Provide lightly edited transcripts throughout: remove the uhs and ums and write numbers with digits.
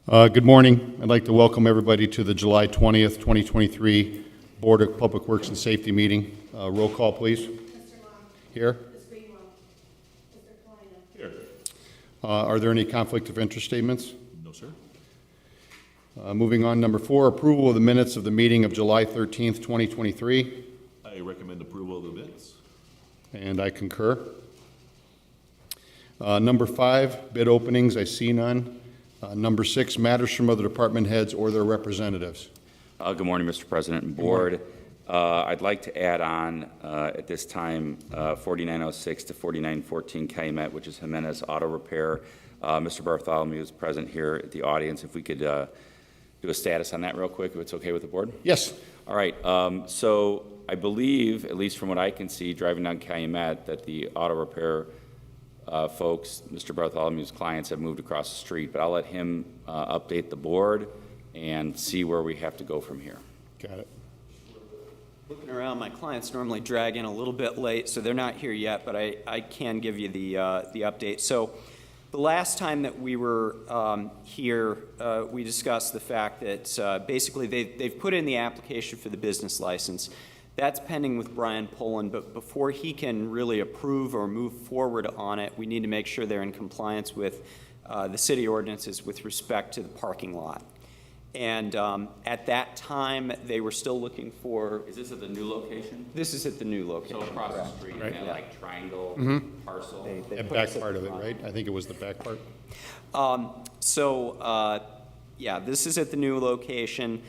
Good morning. I'd like to welcome everybody to the July 20th, 2023 Board of Public Works and Safety meeting. Roll call, please. Mr. Long. Here. Ms. Greenwell. Mr. Kalina. Here. Are there any conflict of interest statements? No, sir. Moving on, number 4, approval of the minutes of the meeting of July 13th, 2023. I recommend approval of the minutes. And I concur. Number 5, bid openings. I see none. Number 6, matters from other department heads or their representatives. Good morning, Mr. President and Board. I'd like to add on at this time 4906 to 4914 Calumet, which is Jimenez Auto Repair. Mr. Bartholomew is present here at the audience. If we could do a status on that real quick, if it's okay with the Board? Yes. All right. So I believe, at least from what I can see, driving down Calumet, that the auto repair folks, Mr. Bartholomew's clients, have moved across the street, but I'll let him update the Board and see where we have to go from here. Got it. Looking around, my clients normally drag in a little bit late, so they're not here yet, but I can give you the update. So the last time that we were here, we discussed the fact that basically they've put in the application for the business license. That's pending with Brian Poland, but before he can really approve or move forward on it, we need to make sure they're in compliance with the city ordinances with respect to the parking lot. And at that time, they were still looking for... Is this at the new location? This is at the new location. So across the street, Right. in that like triangle parcel? They That put back us at part the of it, front. right? I think it was the back part. Yeah, this is at the new location.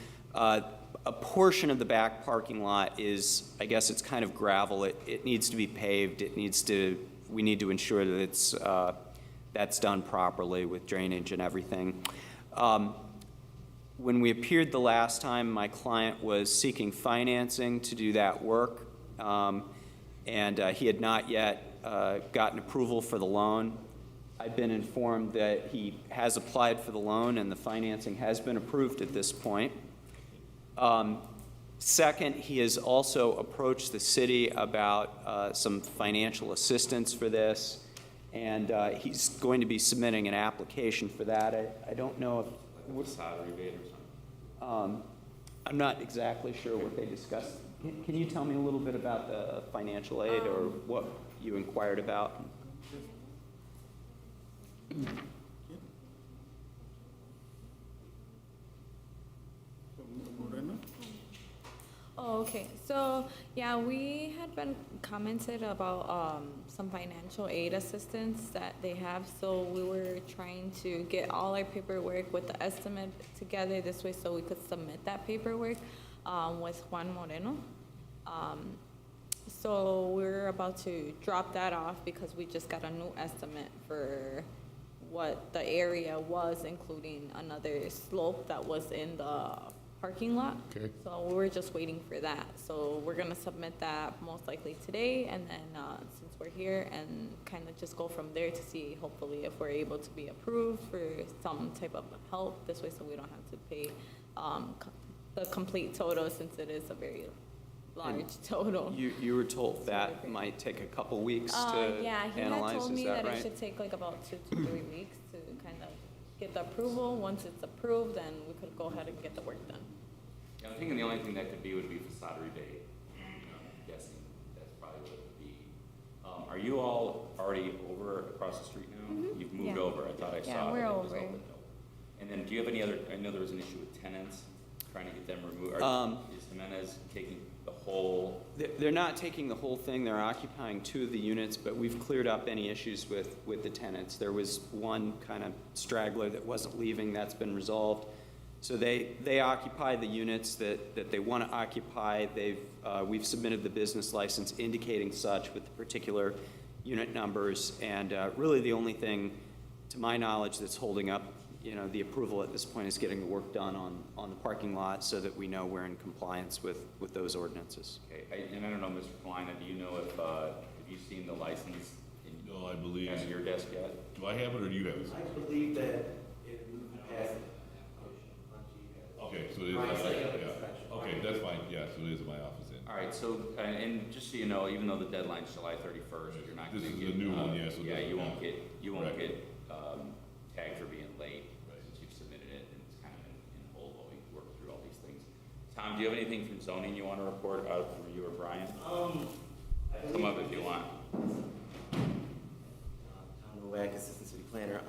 A portion of the back parking lot is, I guess it's kind of gravel. It needs to be paved. We need to ensure that that's done properly with drainage and everything. When we appeared the last time, my client was seeking financing to do that work, and he had not yet gotten approval for the loan. I've been informed that he has applied for the loan and the financing has been approved at this point. Second, he has also approached the city about some financial assistance for this, and he's going to be submitting an application for that. I don't know if... Like a facade rebate or something? I'm not exactly sure what they discussed. Can you tell me a little bit about the financial aid or what you inquired about? Oh, okay. So, yeah, we had been commented about some financial aid assistance that they have. So we were trying to get all our paperwork with the estimate together this way so we could submit that paperwork with Juan Moreno. So we're about to drop that off because we just got a new estimate for what the area was, including another slope that was in the parking lot. Okay. So we're just waiting for that. So we're gonna submit that most likely today, and then since we're here, and kind of just go from there to see hopefully if we're able to be approved for some type of help this way, so we don't have to pay the complete total since it is a very large total. You were told that might take a couple weeks to Yeah, he analyze, had told is me that that right? it should take like about 2 to 3 weeks to kind of get the approval. Once it's approved, then we could go ahead and get the work done. Yeah, I'm thinking the only thing that could be would be facade rebate. I'm guessing that's probably what it would be. Are you all already over across the street now? You've moved Yeah. over. I thought I saw Yeah, that we're it was over. open though. And then do you have any other, I know there was an issue with tenants, trying to get them removed. Is Jimenez taking the whole? They're not taking the whole thing. They're occupying 2 of the units, but we've cleared up any issues with the tenants. There was one kind of straggler that wasn't leaving. That's been resolved. So they occupy the units that they want to occupy. We've submitted the business license indicating such with the particular unit numbers, and really the only thing, to my knowledge, that's holding up the approval at this point is getting the work done on the parking lot so that we know we're in compliance with those ordinances. Okay, and I don't know, Mr. Kalina, do you know if you've seen the license No, I believe. on your desk yet? Do I have it or do you have it? I believe that it moved past. Okay, so it is. Yeah. Okay, that's fine. Yeah, so it is in my office then. All right, so, and just so you know, even though the deadline's July 31st, you're not This going to is get. a new one, yeah, so Yeah, it you doesn't won't matter. get Right. tagged for being late Right. since you've submitted it. Tom, do you have anything from zoning you want to report out from you or Brian? Come up if you want. Tom Novak, Assistant City Planner.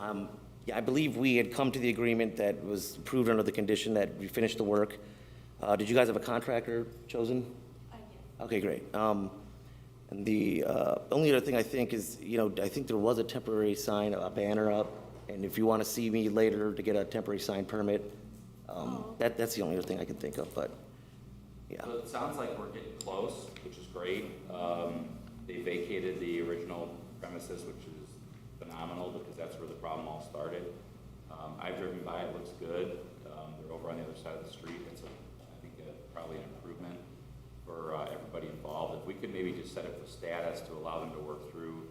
Yeah, I believe we had come to the agreement that was approved under the condition that we finished the work. Did you guys have a contractor chosen? Yes. Okay, great. And the only other thing I think is, I think there was a temporary sign, a banner up, and if you want to see me later to get a temporary sign permit, that's the only other thing I can think of, but, yeah. So it sounds like we're getting close, which is great. They vacated the original premises, which is phenomenal because that's where the problem all started. I've driven by, it looks good. They're over on the other side of the street. It's, I think, probably an improvement for everybody involved. If we could maybe just set up the status to allow them to work through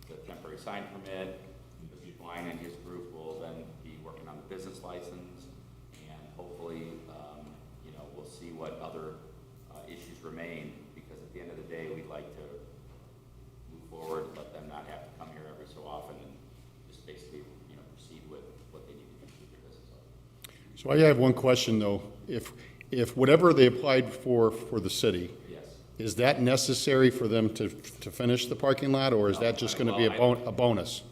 the temporary sign permit. Brian and his group will then be working on the business license, and hopefully, we'll see what other issues remain, because at the end of the day, we'd like to move forward, let them not have to come here every so often, and just basically, proceed with what they need to do to keep their business up. So I have one question, though. If whatever they applied for the city, Yes. is that necessary for them to finish the parking lot, or is that just going to be a bonus?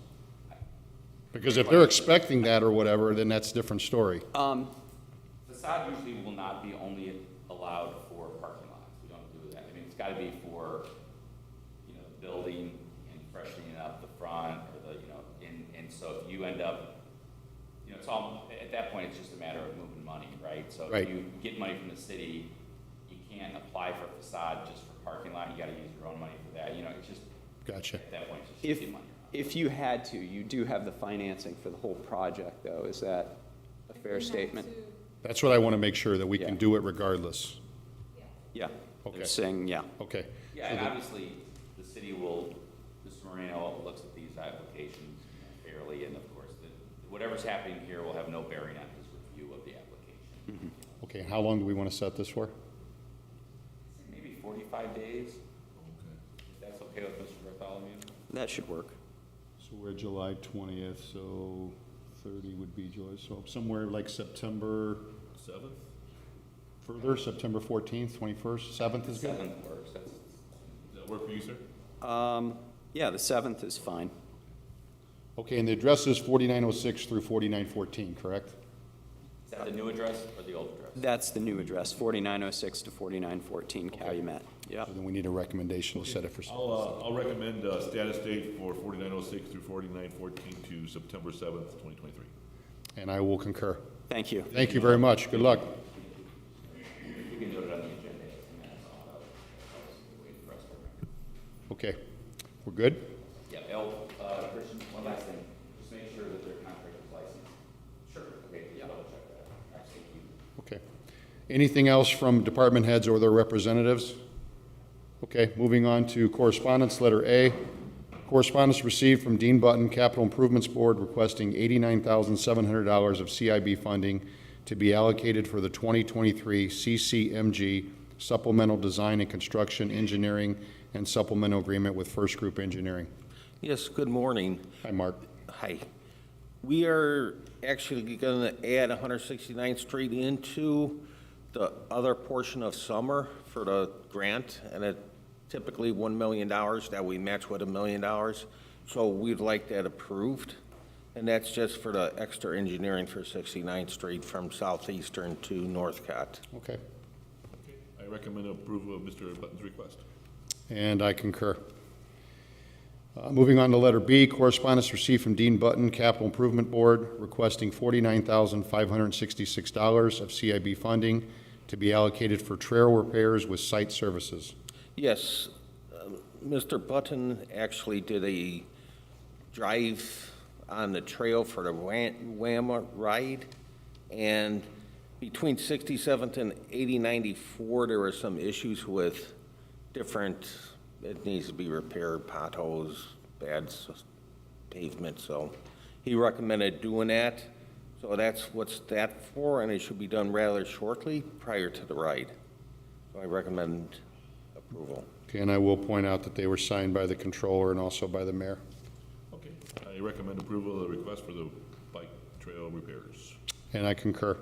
Because if they're expecting that or whatever, then that's a different story. Facade usually will not be only allowed for parking lots. We don't do that. I mean, it's got to be for, building and freshening up the front, or and so if you end up, it's all, at that point, it's just a matter of moving money, right? So Right. if you get money from the city, you can't apply for a facade just for parking lot. You got to use your own money for that. It's just, Gotcha. at that point, it's just If, easy money. if you had to, you do have the financing for the whole project, though. Is that a fair statement? That's what I want to make sure, that we Yeah. can do it regardless. Yeah. Okay. They're saying, yeah. Okay. Yeah, and obviously, the city will, Mr. Moreno looks at these applications fairly, and of course, whatever's happening here will have no bearing on his review of the application. Okay, how long do we want to set this for? Maybe 45 days, if that's okay with Mr. Bartholomew? That should work. So we're July 20th, so 30 would be July, so somewhere like September 7th? further, September 14th, 21st, 7th is good? 7th works, Does that work for you, sir? Yeah, the 7th is fine. Okay, and the address is 4906 through 4914, correct? Is that the new address or the old address? That's the new address, 4906 to 4914 Calumet. Yep. So then we need a recommendation to set it for. I'll recommend status date for 4906 through 4914 to September 7th, 2023. And I will concur. Thank you. Thank you very much. Good luck. You can do it on the agenda, and that's all. Wait for us to. Okay, we're good? Yeah, Christian, one last thing, just make sure that their contract is licensed. Sure. Okay, yeah, double check that. All right, thank you. Okay. Anything else from department heads or their representatives? Okay, moving on to correspondence, letter A. Correspondence received from Dean Button Capital Improvements Board requesting $89,700 of CIB funding to be allocated for the 2023 CCMG Supplemental Design and Construction Engineering and Supplemental Agreement with First Group Engineering. Yes, good morning. Hi, Mark. Hi. We are actually going to add 169th Street into the other portion of Summer for the grant, and it typically $1 million that we match with $1 million. So we'd like that approved, and that's just for the extra engineering for 69th Street from Southeastern to Northcott. Okay. Okay. I recommend approval of Mr. Button's request. And I concur. Moving on to letter B, correspondence received from Dean Button Capital Improvement Board requesting $49,566 of CIB funding to be allocated for trail repairs with site services. Yes, Mr. Button actually did a drive on the trail for the WAMA ride, and between 67th and 8094, there were some issues with different, it needs to be repaired, potholes, bad pavement, so he recommended doing that. So that's what's that for, and it should be done rather shortly prior to the ride. So I recommend approval. Okay, and I will point out that they were signed by the controller and also by the mayor. Okay. I recommend approval of the request for the bike trail repairs. And I concur.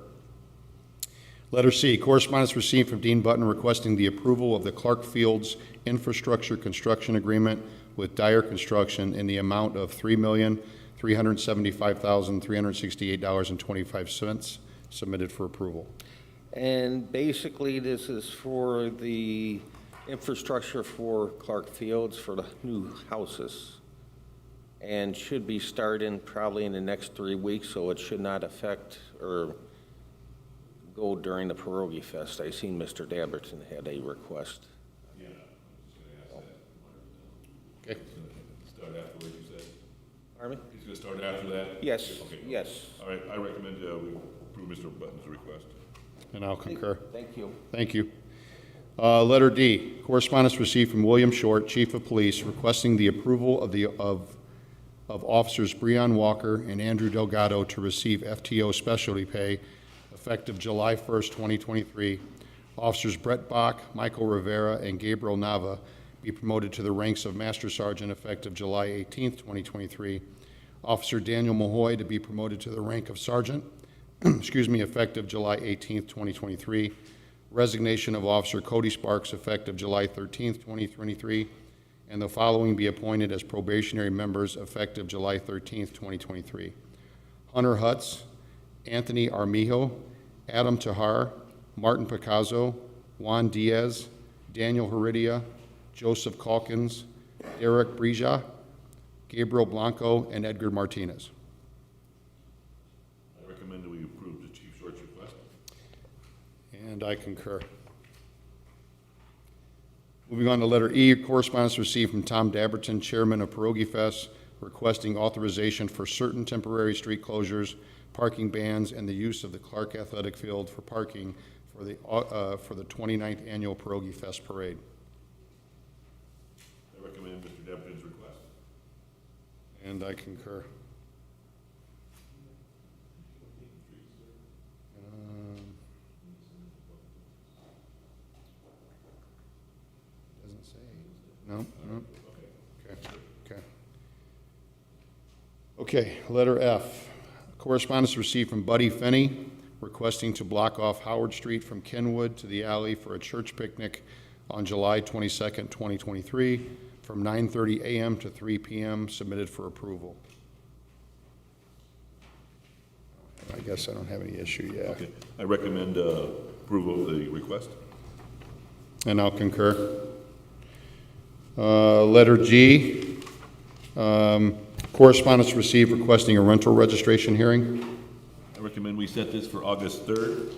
Letter C, correspondence received from Dean Button requesting the approval of the Clark Fields Infrastructure Construction Agreement with Dyer Construction in the amount of $3,375,368.25 submitted for approval. And basically, this is for the infrastructure for Clark Fields for the new houses. And should be starting probably in the next 3 weeks, so it should not affect or go during the Pierogi Fest. I seen Mr. Dabberton had a request. Okay. Start after what you said. Pardon me? He's gonna start after that? Yes, Okay. yes. All right, I recommend we approve Mr. Button's request. And I'll concur. Thank you. Thank you. Letter D, correspondence received from William Short, Chief of Police, requesting the approval of Officers Breon Walker and Andrew Delgado to receive FTO specialty pay effective July 1st, 2023. Officers Brett Bach, Michael Rivera, and Gabriel Nava be promoted to the ranks of Master Sergeant effective July 18th, 2023. Officer Daniel Mahoy to be promoted to the rank of Sergeant, effective July 18th, 2023. Resignation of Officer Cody Sparks effective July 13th, 2023. And the following be appointed as probationary members effective July 13th, 2023. Hunter Hutz, Anthony Armijo, Adam Tahar, Martin Picazo, Juan Diaz, Daniel Heredia, Joseph Calkins, Derek Brija, Gabriel Blanco, and Edgar Martinez. I recommend that we approve the Chief Short's request. And I concur. Moving on to letter E, correspondence received from Tom Dabberton, Chairman of Pierogi Fest, requesting authorization for certain temporary street closures, parking bans, and the use of the Clark Athletic Field for parking for the 29th Annual Pierogi Fest Parade. I recommend Mr. Debton's request. And I concur. Doesn't say. No, no. Okay. Okay, letter F. Correspondence received from Buddy Finney requesting to block off Howard Street from Kenwood to the alley for a church picnic on July 22nd, 2023, from 9:30 a.m. to 3 p.m., submitted for approval. I guess I don't have any issue yet. Okay, I recommend approval of the request. And I'll concur. Letter G, correspondence received requesting a rental registration hearing. I recommend we set this for August 3rd.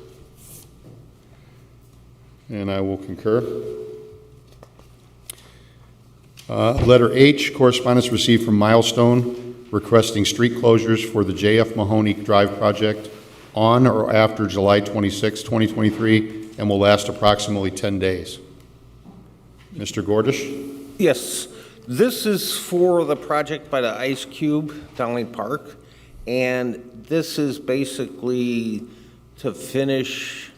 And I will concur. Letter H, correspondence received from Milestone requesting street closures for the J.F. Mahoney Drive project on or after July 26, 2023, and will last approximately 10 days. Mr. Gordish? Yes, this is for the project by the Ice Cube, Donnelly Park, and this is basically to finish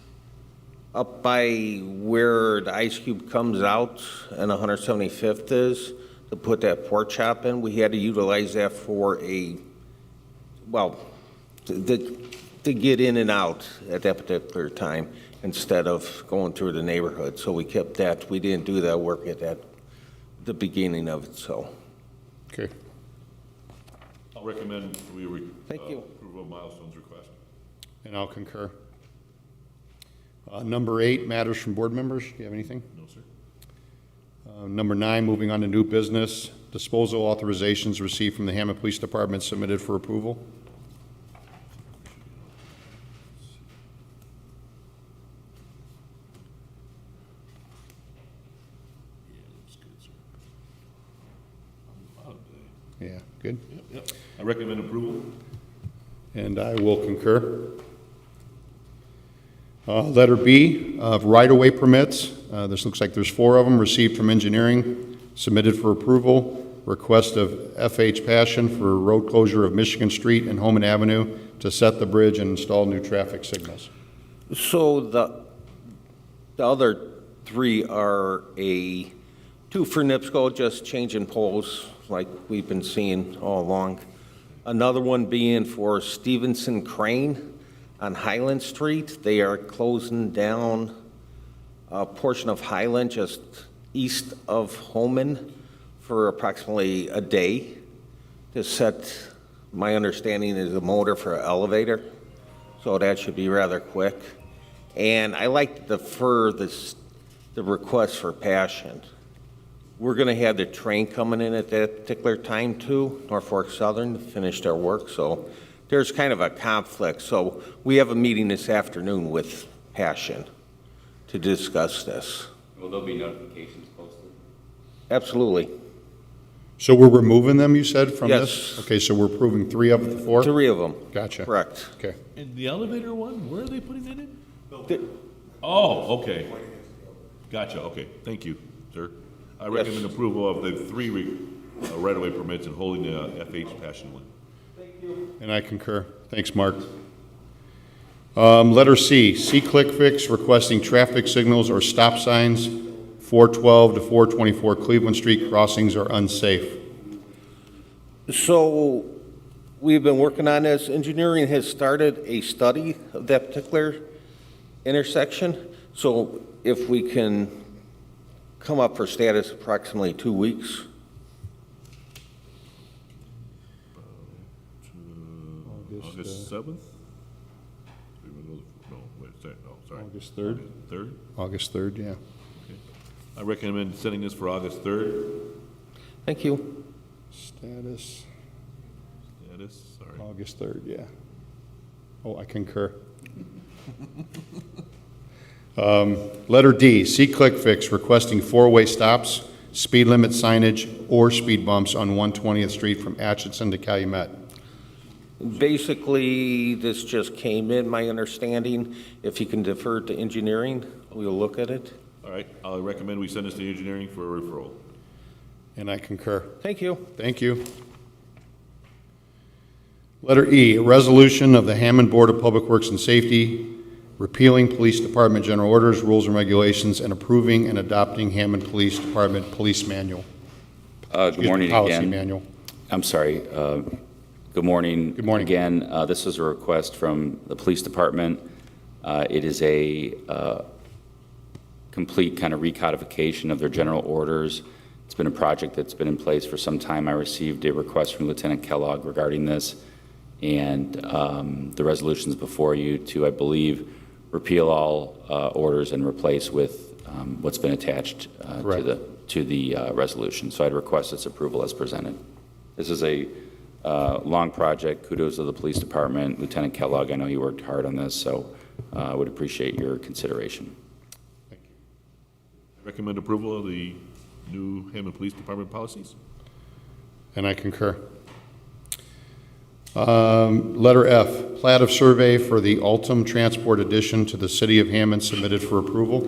up by where the Ice Cube comes out and 175th is, to put that pork chop in. We had to utilize that for to get in and out at that particular time instead of going through the neighborhood. So we kept that. We didn't do that work at the beginning of it, so. Okay. I'll recommend we Thank you. approve of Milestone's request. And I'll concur. Number 8, matters from board members. Do you have anything? No, sir. Number 9, moving on to new business, disposal authorizations received from the Hammond Police Department submitted for approval. Yeah, good. Yep. I recommend approval. And I will concur. Letter B, of right-of-way permits. This looks like there's 4 of them received from engineering, submitted for approval. Request of FH Passion for road closure of Michigan Street and Homan Avenue to set the bridge and install new traffic signals. So the other 3 are 2 for NIPSCO, just changing poles like we've been seeing all along. Another one being for Stevenson Crane. on Highland Street. They are closing down a portion of Highland just east of Hammond for approximately a day to set, my understanding is a motor for an elevator. So that should be rather quick. And I like to defer the request for Passion. We're going to have the train coming in at that particular time too, Norfolk Southern, to finish their work. So there's kind of a conflict. So we have a meeting this afternoon with Passion to discuss this. Will there be notifications posted? Absolutely. So we're removing them, you said, from this? Yes. Okay, so we're approving 3 of the 4? 3 of them. Gotcha. Correct. Okay. And the elevator one, where are they putting that in? Oh, okay. Gotcha, okay, thank you, sir. I recommend approval of the 3 right-of-way permits and holding the FH Passion one. And I concur. Thanks, Mark. Letter C, Click Fix requesting traffic signals or stop signs, 412 to 424 Cleveland Street crossings are unsafe. So we've been working on this. Engineering has started a study of that particular intersection. So if we can come up for status approximately 2 weeks. August 7th? No, wait, no, sorry. August 3rd? 3rd? August 3rd, yeah. I recommend setting this for August 3rd. Thank you. Status, Status, sorry. August 3rd, yeah. Oh, I concur. Letter D, Click Fix requesting 4-way stops, speed limit signage, or speed bumps on 120th Street from Atchison to Calumet. Basically, this just came in, my understanding. If you can defer to engineering, we'll look at it. All right, I'll recommend we send this to engineering for a referral. And I concur. Thank you. Thank you. Letter E, a resolution of the Hammond Board of Public Works and Safety repealing Police Department General Orders, Rules, and Regulations, and approving and adopting Hammond Police Department Police Manual. Good morning Policy again. Manual. I'm sorry. Good morning. Good morning. Again, this is a request from the police department. It is a complete kind of recodification of their general orders. It's been a project that's been in place for some time. I received a request from Lieutenant Kellogg regarding this, and the resolutions before you to, I believe, repeal all orders and replace with what's been attached to the resolution. So I'd request its approval as presented. This is a long project. Kudos to the police department. Lieutenant Kellogg, I know you worked hard on this, so I would appreciate your consideration. Thank you. I recommend approval of the new Hammond Police Department policies. And I concur. Letter F, plat of survey for the Altum Transport addition to the City of Hammond submitted for approval.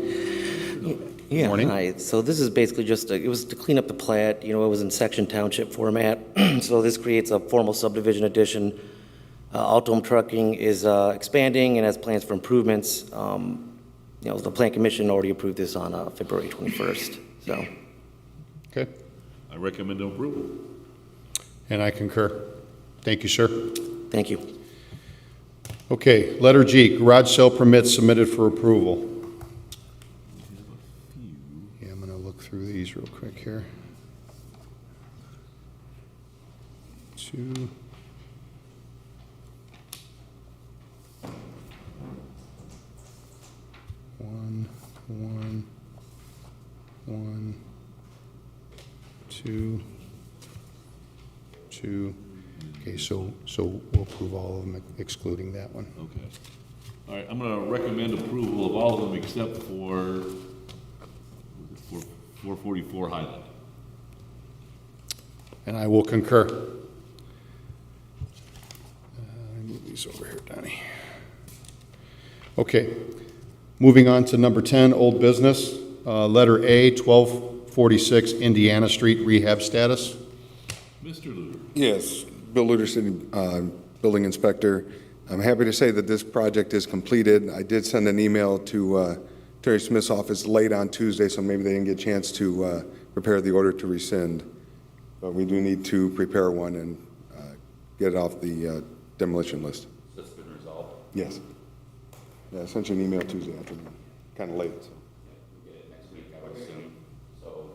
Yeah, Morning. hi. So this is basically just, it was to clean up the plat, it was in section township format. So this creates a formal subdivision addition. Altum Trucking is expanding and has plans for improvements. The Plan Commission already approved this on February 21st, so. Okay. I recommend approval. And I concur. Thank you, sir. Thank you. Okay, letter G, garage sale permits submitted for approval. Yeah, I'm going to look through these real quick here. 2. One, 2, 2. Okay, so we'll approve all of them excluding that one. Okay. All right, I'm going to recommend approval of all of them except for 444 Highland. And I will concur. Let me move these over here, Donnie. Okay, moving on to number 10, old business. Letter A, 1246 Indiana Street rehab status. Mr. Luder. Yes, Bill Luder, City Building Inspector. I'm happy to say that this project is completed. I did send an email to Terry Smith's office late on Tuesday, so maybe they didn't get a chance to prepare the order to rescind. But we do need to prepare one and get it off the demolition list. That's been resolved. Yes. Yeah, I sent you an email Tuesday afternoon, kind of late, so. Next week, I would assume, so.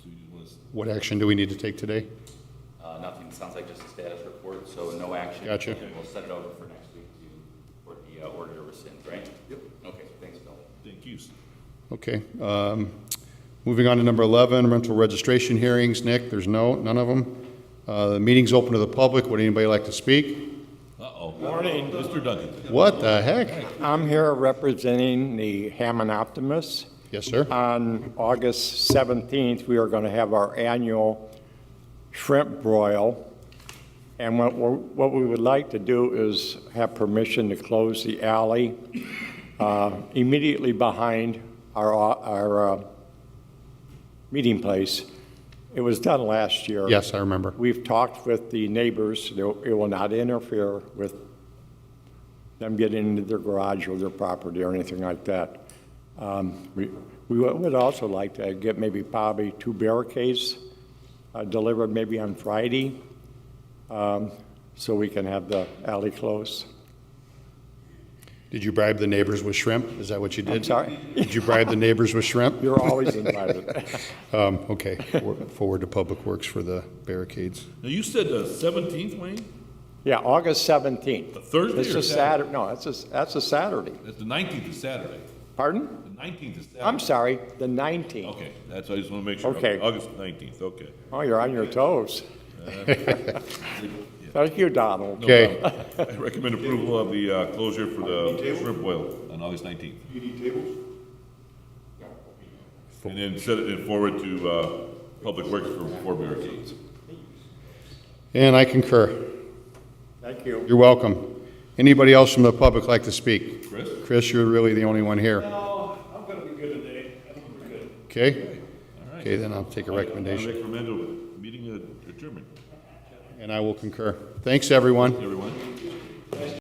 So you want to What action do we need to take today? Nothing, sounds like just a status report, so no action. Gotcha. And we'll set it over for next week for the order to rescind, right? Yep. Okay, thanks, Bill. thank you. Okay. Moving on to number 11, rental registration hearings. Nick, there's none of them. The meeting's open to the public. Would anybody like to speak? Uh-oh. Morning. Mr. Duncan. What the heck? I'm here representing the Hammond Optimists. Yes, sir. On August 17th, we are going to have our annual shrimp broil. And what we would like to do is have permission to close the alley immediately behind our meeting place. It was done last year. Yes, I remember. We've talked with the neighbors. It will not interfere with them getting into their garage or their property or anything like that. We would also like to get probably 2 barricades delivered maybe on Friday, so we can have the alley closed. Did you bribe the neighbors with shrimp? Is that what you did? I'm sorry? Did you bribe the neighbors with shrimp? You're always invited. Okay. Forward to Public Works for the barricades. Now, you said the 17th, Wayne? Yeah, August 17th. A Thursday This or is Saturday? No, that's a Saturday. That's the 19th is Saturday. Pardon? The 19th is Saturday. I'm sorry, the 19th. Okay, that's, I just want to make sure. Okay. August 19th, okay. Oh, you're on your toes. Thank you, Donald. Okay. I recommend approval of the closure for the shrimp boil on August 19th. You need tables? And then set it forward to Public Works for 4 barricades. And I concur. Thank you. You're welcome. Anybody else from the public like to speak? Chris? Chris, you're really the only one here. No, I'm gonna be good today. I think we're good. Okay? All right. Okay, then I'll take a I recommendation. recommend a meeting adjournment. And I will concur. Thanks, everyone. Everyone?